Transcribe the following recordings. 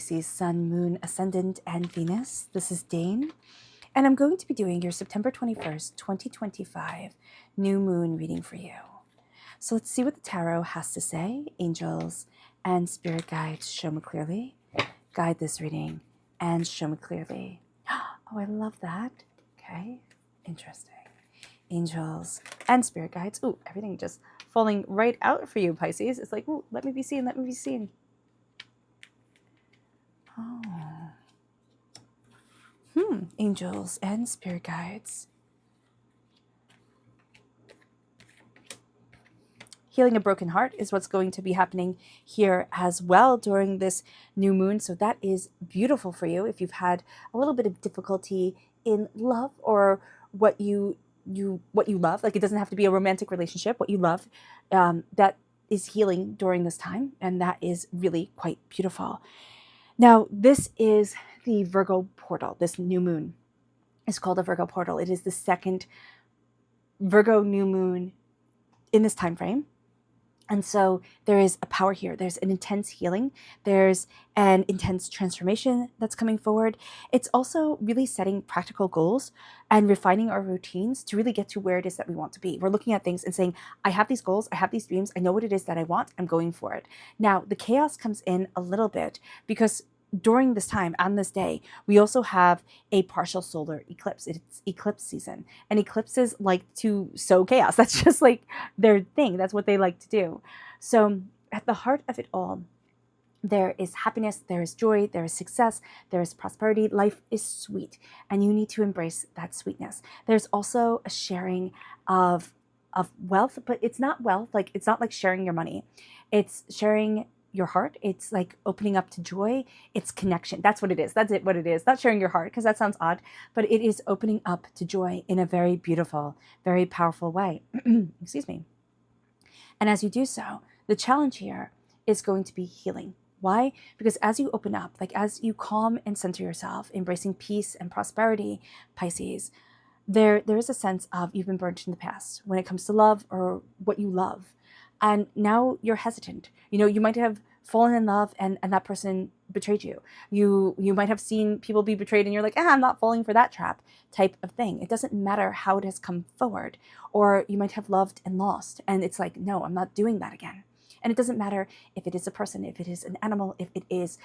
Pisces, Sun, Moon, Ascendant, and Venus. This is Dane, and I'm going to be doing your September 21st, 2025 new moon reading for you. So let's see what the tarot has to say. Angels and spirit guides, show me clearly. Guide this reading and show me clearly. Oh, I love that. Okay, interesting. Angels and spirit guides. Ooh, everything just falling right out for you, Pisces. It's like, ooh, let me be seen, let me be seen. Oh. Angels and spirit guides. Healing a broken heart is what's going to be happening here as well during this new moon. So that is beautiful for you if you've had a little bit of difficulty in love or what you love. Like, it doesn't have to be a romantic relationship. What you love, that is healing during this time, and that is really quite beautiful. Now, this is the Virgo portal. This new moon is called a Virgo portal. It is the second Virgo new moon in this time frame. And so there is a power here. There's an intense healing. There's an intense transformation that's coming forward. It's also really setting practical goals and refining our routines to really get to where it is that we want to be. We're looking at things and saying, I have these goals, I have these dreams, I know what it is that I want, I'm going for it. Now, the chaos comes in a little bit because during this time, on this day, we also have a partial solar eclipse. It's eclipse season. And eclipses like to sow chaos. That's just like their thing. That's what they like to do. So at the heart of it all, there is happiness, there is joy, there is success, there is prosperity. Life is sweet, and you need to embrace that sweetness. There's also a sharing of wealth, but it's not wealth. Like, it's not like sharing your money. It's sharing your heart. It's like opening up to joy. It's connection. That's what it is. That's it, what it is. Not sharing your heart, because that sounds odd, but it is opening up to joy in a very beautiful, very powerful way. Excuse me. And as you do so, the challenge here is going to be healing. Why? Because as you open up, like as you calm and center yourself, embracing peace and prosperity, Pisces, there is a sense of you've been burnt in the past when it comes to love or what you love. And now you're hesitant. You know, you might have fallen in love and that person betrayed you. You might have seen people be betrayed and you're like, I'm not falling for that trap type of thing. It doesn't matter how it has come forward. Or you might have loved and lost. And it's like, no, I'm not doing that again. And it doesn't matter if it is a person, if it is an animal, if it is,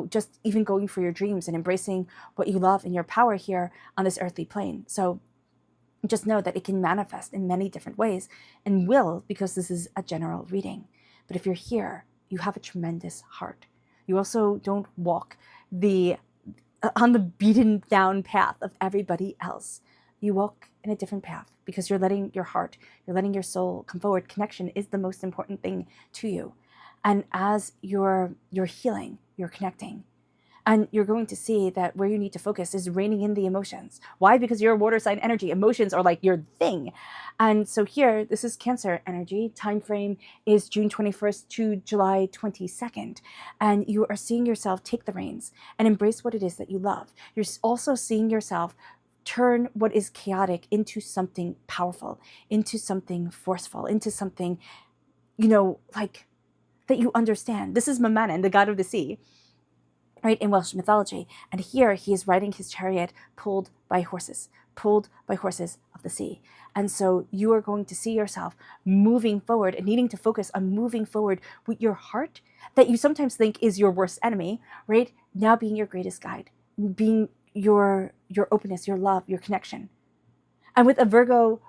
just even going for your dreams and embracing what you love and your power here on this earthly plane. So just know that it can manifest in many different ways and will, because this is a general reading. But if you're here, you have a tremendous heart. You also don't walk on the beaten down path of everybody else. You walk in a different path because you're letting your heart, you're letting your soul come forward. Connection is the most important thing to you. And as you're healing, you're connecting. And you're going to see that where you need to focus is reining in the emotions. Why? Because you're a water sign energy. Emotions are like your thing. And so here, this is Cancer energy. Time frame is June 21st to July 22nd. And you are seeing yourself take the reins and embrace what it is that you love. You're also seeing yourself turn what is chaotic into something powerful, into something forceful, into something, like that you understand. This is Mamanan, the god of the sea, right, in Welsh mythology. And here he is riding his chariot pulled by horses of the sea. And so you are going to see yourself moving forward and needing to focus on moving forward with your heart that you sometimes think is your worst enemy, right? Now being your greatest guide, being your openness, your love, your connection. And with a Virgo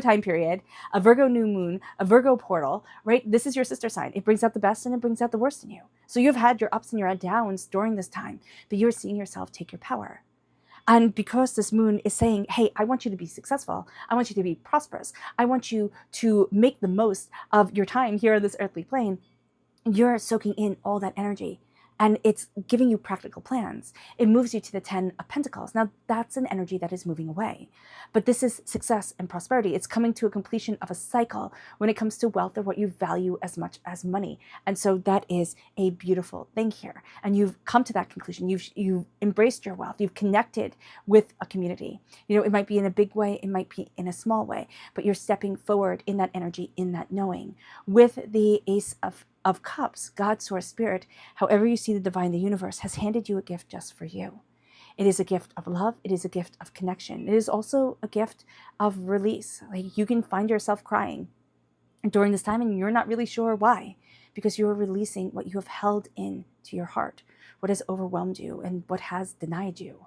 time period, a Virgo new moon, a Virgo portal, right? This is your sister sign. It brings out the best and it brings out the worst in you. So you've had your ups and your downs during this time, but you're seeing yourself take your power. And because this moon is saying, hey, I want you to be successful. I want you to be prosperous. I want you to make the most of your time here on this earthly plane. You're soaking in all that energy. And it's giving you practical plans. It moves you to the 10 of Pentacles. Now, that's an energy that is moving away. But this is success and prosperity. It's coming to a completion of a cycle when it comes to wealth or what you value as much as money. And so that is a beautiful thing here. And you've come to that conclusion. You've embraced your wealth. You've connected with a community. It might be in a big way. It might be in a small way. But you're stepping forward in that energy, in that knowing. With the Ace of of Cups, God, Source, Spirit, however you see the divine, the universe, has handed you a gift just for you. It is a gift of love. It is a gift of connection. It is also a gift of release. Like, you can find yourself crying during this time and you're not really sure why, because you're releasing what you have held in to your heart, what has overwhelmed you and what has denied you.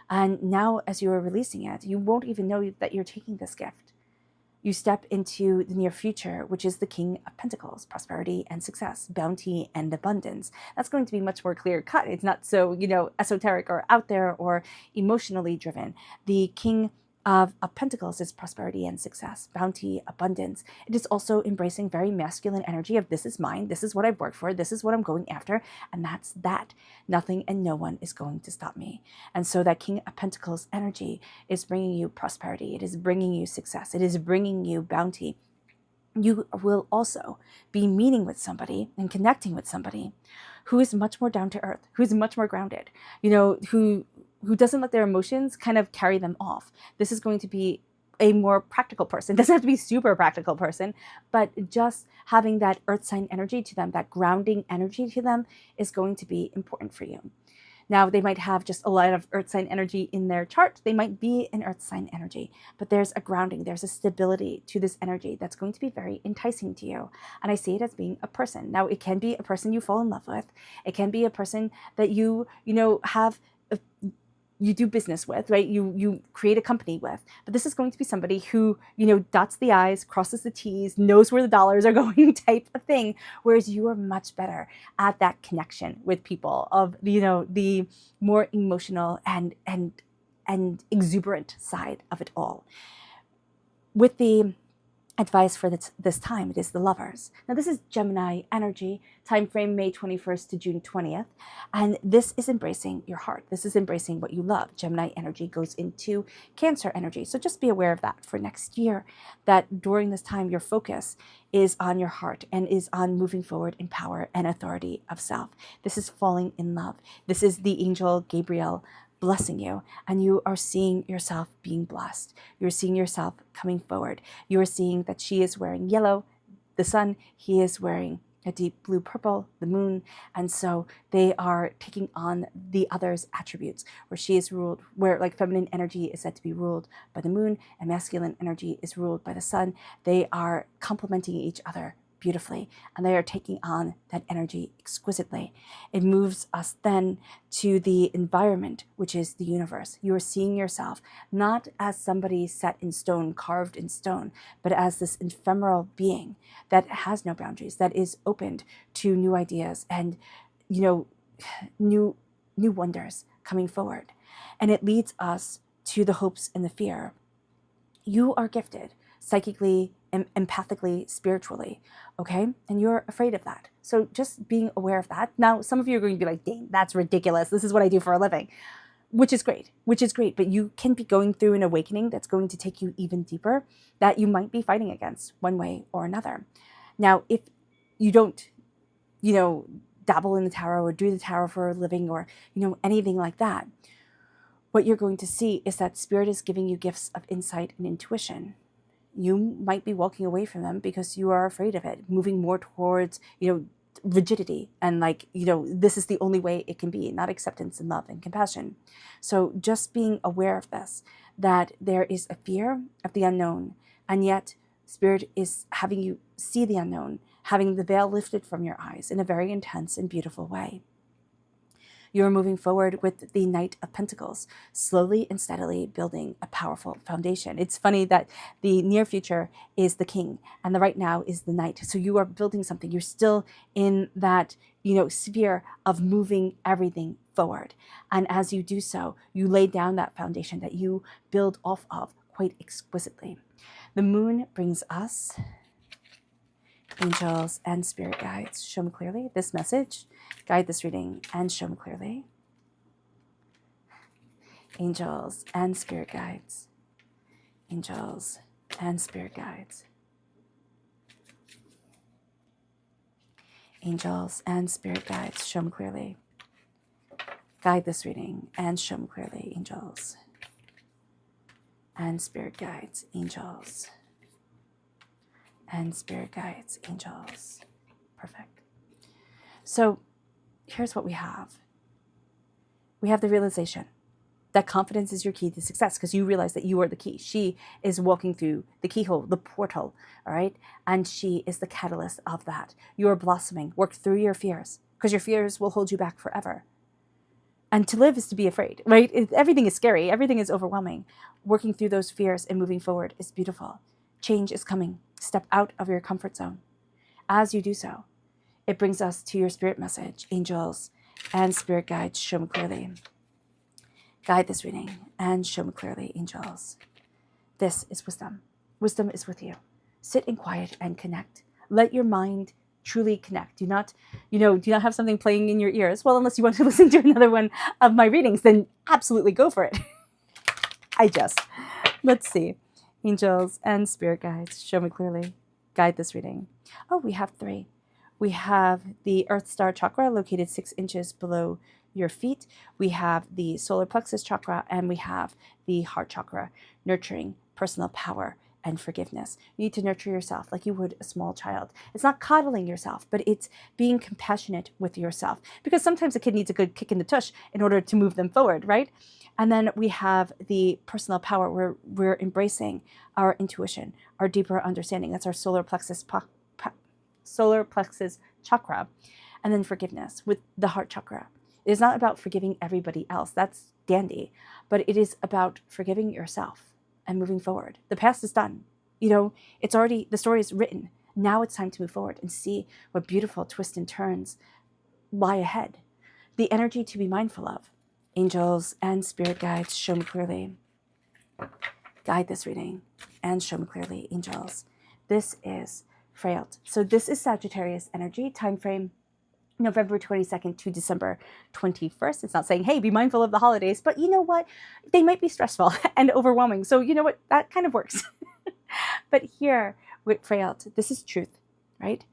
And now, as you are releasing it, you won't even know that you're taking this gift. You step into the near future, which is the King of Pentacles, prosperity and success, bounty and abundance. That's going to be much more clear cut. It's not so, esoteric or out there or emotionally driven. The King of Pentacles is prosperity and success, bounty, abundance. It is also embracing very masculine energy of, this is mine, this is what I've worked for, this is what I'm going after, and that's that. Nothing and no one is going to stop me. And so that King of Pentacles energy is bringing you prosperity. It is bringing you success. It is bringing you bounty. You will also be meeting with somebody and connecting with somebody who is much more down to earth, who's much more grounded, who doesn't let their emotions kind of carry them off. This is going to be a more practical person. It doesn't have to be super practical person, but just having that earth sign energy to them, that grounding energy to them, is going to be important for you. Now, they might have just a lot of earth sign energy in their chart. They might be an earth sign energy, but there's a grounding, there's a stability to this energy that's going to be very enticing to you. And I see it as being a person. Now, it can be a person you fall in love with. It can be a person that you do business with, right? You create a company with. But this is going to be somebody who, dots the I's, crosses the T's, knows where the dollars are going type of thing. Whereas you are much better at that connection with people of, the more emotional and exuberant side of it all. With the advice for this time, it is the Lovers. Now, this is Gemini energy, time frame May 21st to June 20th, and this is embracing your heart. This is embracing what you love. Gemini energy goes into Cancer energy, so just be aware of that for next year, that during this time your focus is on your heart and is on moving forward in power and authority of self. This is falling in love. This is the angel Gabriel blessing you, and you are seeing yourself being blessed. You're seeing yourself coming forward. You are seeing that she is wearing yellow, the sun, he is wearing a deep blue purple, the moon, and so they are taking on the other's attributes, where she is ruled, where like feminine energy is said to be ruled by the moon and masculine energy is ruled by the sun. They are complementing each other beautifully, and they are taking on that energy exquisitely. It moves us then to the environment, which is the universe. You are seeing yourself not as somebody set in stone, carved in stone, but as this ephemeral being that has no boundaries, that is opened to new ideas and, new wonders coming forward. And it leads us to the hopes and the fear. You are gifted psychically, empathically, spiritually, okay? And you're afraid of that. So just being aware of that. Now, some of you are going to be like, dang, that's ridiculous. This is what I do for a living, which is great, but you can be going through an awakening that's going to take you even deeper, that you might be fighting against one way or another. Now, if you don't, dabble in the tarot or do the tarot for a living or, anything like that, what you're going to see is that Spirit is giving you gifts of insight and intuition. You might be walking away from them because you are afraid of it, moving more towards, rigidity and this is the only way it can be, not acceptance and love and compassion. So just being aware of this, that there is a fear of the unknown, and yet Spirit is having you see the unknown, having the veil lifted from your eyes in a very intense and beautiful way. You're moving forward with the Knight of Pentacles, slowly and steadily building a powerful foundation. It's funny that the near future is the King and the right now is the Knight. So you are building something. You're still in that, sphere of moving everything forward. And as you do so, you lay down that foundation that you build off of quite exquisitely. The moon brings us angels and spirit guides. Show me clearly this message. Guide this reading and show me clearly. Angels and spirit guides. Angels and spirit guides. Angels and spirit guides. Show me clearly. Guide this reading and show me clearly. Angels and spirit guides. Angels and spirit guides. Angels. Perfect. So here's what we have. We have the realization that confidence is your key to success, because you realize that you are the key. She is walking through the keyhole, the portal, all right? And she is the catalyst of that. You are blossoming. Work through your fears, because your fears will hold you back forever. And to live is to be afraid, right? Everything is scary. Everything is overwhelming. Working through those fears and moving forward is beautiful. Change is coming. Step out of your comfort zone. As you do so, it brings us to your spirit message. Angels and spirit guides, show me clearly. Guide this reading and show me clearly, angels. This is wisdom. Wisdom is with you. Sit in quiet and connect. Let your mind truly connect. Do not have something playing in your ears. Well, unless you want to listen to another one of my readings, then absolutely go for it. Let's see. Angels and spirit guides, show me clearly. Guide this reading. Oh, we have 3. We have the Earth Star chakra located 6 inches below your feet. We have the solar plexus chakra, and we have the heart chakra, nurturing personal power and forgiveness. You need to nurture yourself like you would a small child. It's not coddling yourself, but it's being compassionate with yourself, because sometimes a kid needs a good kick in the tush in order to move them forward, right? And then we have the personal power where we're embracing our intuition, our deeper understanding. That's our solar plexus chakra. And then forgiveness with the heart chakra. It is not about forgiving everybody else. That's dandy. But it is about forgiving yourself and moving forward. The past is done. It's already, the story is written. Now it's time to move forward and see what beautiful twists and turns lie ahead. The energy to be mindful of. Angels and spirit guides, show me clearly. Guide this reading and show me clearly, angels. This is frailty. So this is Sagittarius energy, time frame November 22nd to December 21st. It's not saying, hey, be mindful of the holidays, but you know what? They might be stressful and overwhelming. So you know what? That kind of works. But here with frailty, this is truth, right?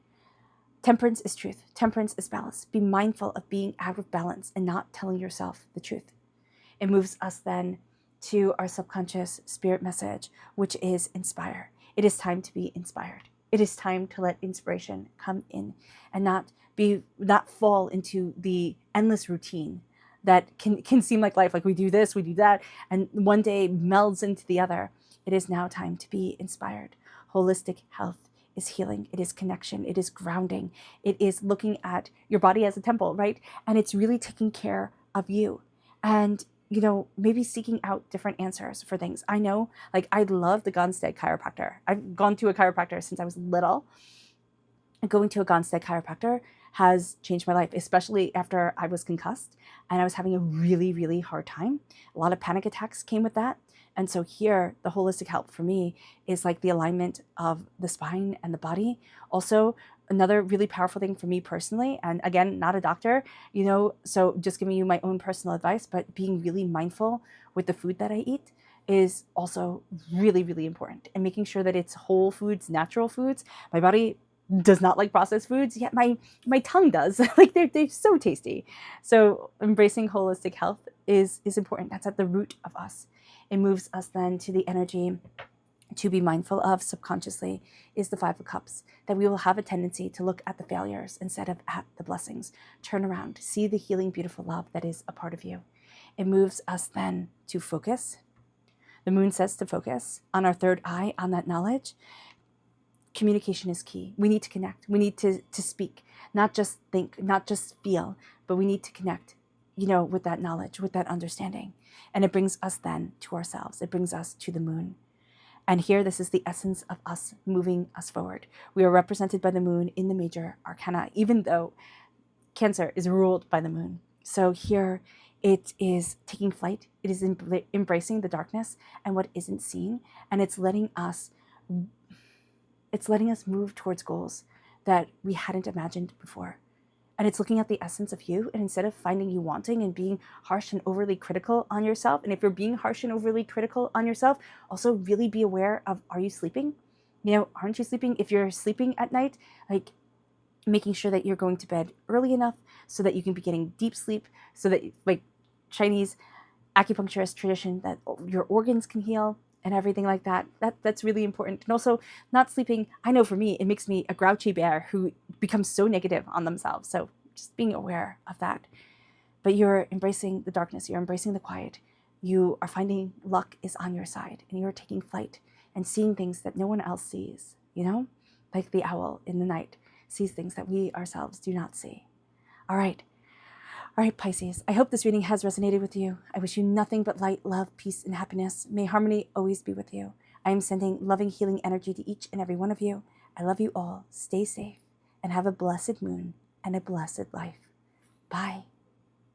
Temperance is truth. Temperance is balance. Be mindful of being out of balance and not telling yourself the truth. It moves us then to our subconscious spirit message, which is inspire. It is time to be inspired. It is time to let inspiration come in and not fall into the endless routine that can seem like life. Like we do this, we do that, and one day melds into the other. It is now time to be inspired. Holistic health is healing. It is connection. It is grounding. It is looking at your body as a temple, right? And it's really taking care of you. And maybe seeking out different answers for things. I know, like, I love the Gonstead chiropractor. I've gone to a chiropractor since I was little. And going to a Gonstead chiropractor has changed my life, especially after I was concussed and I was having a really, really hard time. A lot of panic attacks came with that. And so here, the holistic help for me is like the alignment of the spine and the body. Also, another really powerful thing for me personally, and again, not a doctor, so just giving you my own personal advice, but being really mindful with the food that I eat is also really, really important. And making sure that it's whole foods, natural foods. My body does not like processed foods, yet my tongue does. Like they're so tasty. So embracing holistic health is important. That's at the root of us. It moves us then to the energy to be mindful of subconsciously is the 5 of Cups, that we will have a tendency to look at the failures instead of at the blessings. Turn around, see the healing, beautiful love that is a part of you. It moves us then to focus. The moon says to focus on our third eye, on that knowledge. Communication is key. We need to connect. We need to speak, not just think, not just feel, but we need to connect, with that knowledge, with that understanding. And it brings us then to ourselves. It brings us to the moon. And here, this is the essence of us moving us forward. We are represented by the moon in the major arcana, even though Cancer is ruled by the moon. So here, it is taking flight. It is embracing the darkness and what isn't seen. And it's letting us move towards goals that we hadn't imagined before. And it's looking at the essence of you, and instead of finding you wanting and being harsh and overly critical on yourself, and if you're being harsh and overly critical on yourself, also really be aware of, are you sleeping? Aren't you sleeping? If you're sleeping at night, like making sure that you're going to bed early enough so that you can be getting deep sleep, so that, like Chinese acupuncturist tradition, that your organs can heal and everything like that. That's really important. And also not sleeping, I know for me, it makes me a grouchy bear who becomes so negative on themselves. So just being aware of that. But you're embracing the darkness, you're embracing the quiet. You are finding luck is on your side, and you're taking flight and seeing things that no one else sees, you know? Like the owl in the night sees things that we ourselves do not see. All right, Pisces, I hope this reading has resonated with you. I wish you nothing but light, love, peace, and happiness. May harmony always be with you. I am sending loving, healing energy to each and every one of you. I love you all. Stay safe and have a blessed moon and a blessed life. Bye.